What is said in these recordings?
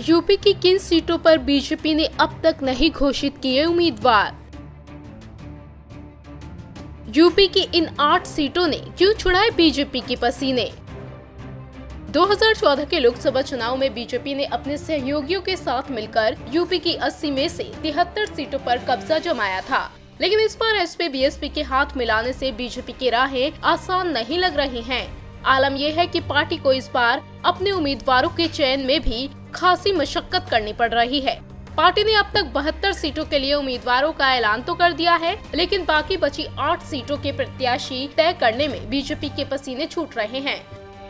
UP की किन सीटों पर बीजेपी ने अब तक नहीं घोषित किए उम्मीदवार। यूपी की इन 8 सीटों ने क्यों छुड़ाए बीजेपी के पसीने। 2014 के लोकसभा चुनाव में बीजेपी ने अपने सहयोगियों के साथ मिलकर यूपी की 80 में से 73 सीटों पर कब्जा जमाया था, लेकिन इस बार एसपी बीएसपी के हाथ मिलाने से बीजेपी की राहें आसान नहीं लग रही हैं। आलम यह है कि पार्टी को इस बार अपने उम्मीदवारों के चयन में भी खासी मशक्कत करनी पड़ रही है। पार्टी ने अब तक 72 सीटों के लिए उम्मीदवारों का ऐलान तो कर दिया है, लेकिन बाकी बची 8 सीटों के प्रत्याशी तय करने में बीजेपी के पसीने छूट रहे हैं।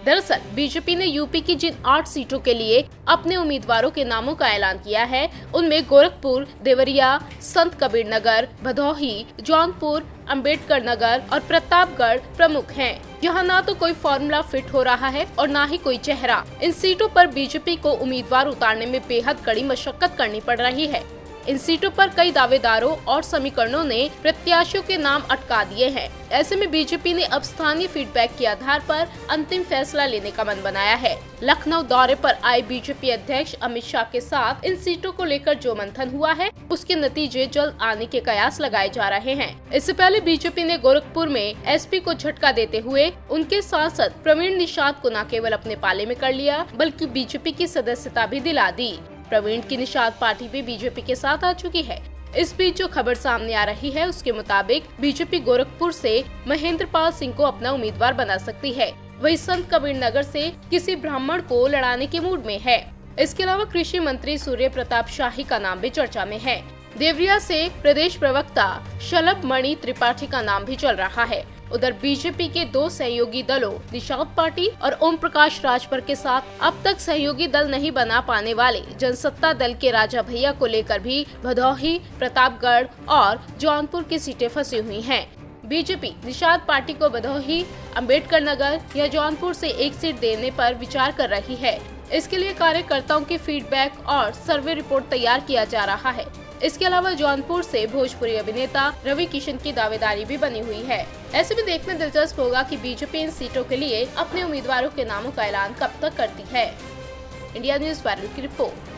दरअसल बीजेपी ने यूपी की जिन 8 सीटों के लिए अपने उम्मीदवारों के नामों का ऐलान किया है, उनमें गोरखपुर, देवरिया, संत कबीर नगर, भदोही, जौनपुर, अंबेडकर नगर और प्रतापगढ़ प्रमुख हैं। यहाँ न तो कोई फॉर्मूला फिट हो रहा है और न ही कोई चेहरा। इन सीटों पर बीजेपी को उम्मीदवार उतारने में बेहद कड़ी मशक्कत करनी पड़ रही है। इन सीटों पर कई दावेदारों और समीकरणों ने प्रत्याशियों के नाम अटका दिए हैं। ऐसे में बीजेपी ने अब स्थानीय फीडबैक के आधार पर अंतिम फैसला लेने का मन बनाया है। लखनऊ दौरे पर आए बीजेपी अध्यक्ष अमित शाह के साथ इन सीटों को लेकर जो मंथन हुआ है, उसके नतीजे जल्द आने के कयास लगाए जा रहे हैं। इससे पहले बीजेपी ने गोरखपुर में एसपी को झटका देते हुए उनके सांसद प्रवीण निषाद को न केवल अपने पाले में कर लिया, बल्कि बीजेपी की सदस्यता भी दिला दी। प्रवीण की निषाद पार्टी भी बीजेपी के साथ आ चुकी है। इस बीच जो खबर सामने आ रही है, उसके मुताबिक बीजेपी गोरखपुर से महेंद्र पाल सिंह को अपना उम्मीदवार बना सकती है। वही संत कबीर नगर से किसी ब्राह्मण को लड़ाने के मूड में है। इसके अलावा कृषि मंत्री सूर्य प्रताप शाही का नाम भी चर्चा में है। देवरिया से प्रदेश प्रवक्ता शलभ मणि त्रिपाठी का नाम भी चल रहा है। उधर बीजेपी के 2 सहयोगी दलों निषाद पार्टी और ओम प्रकाश राजभर के साथ अब तक सहयोगी दल नहीं बना पाने वाले जनसत्ता दल के राजा भैया को लेकर भी भदोही, प्रतापगढ़ और जौनपुर की सीटें फंसी हुई हैं। बीजेपी निषाद पार्टी को भदोही, अंबेडकर नगर या जौनपुर से एक सीट देने पर विचार कर रही है। इसके लिए कार्यकर्ताओं की फीडबैक और सर्वे रिपोर्ट तैयार किया जा रहा है। इसके अलावा जौनपुर से भोजपुरी अभिनेता रवि किशन की दावेदारी भी बनी हुई है। ऐसे में देखना दिलचस्प होगा कि बीजेपी इन सीटों के लिए अपने उम्मीदवारों के नामों का ऐलान कब तक करती है। इंडिया न्यूज़ वायरल की रिपोर्ट।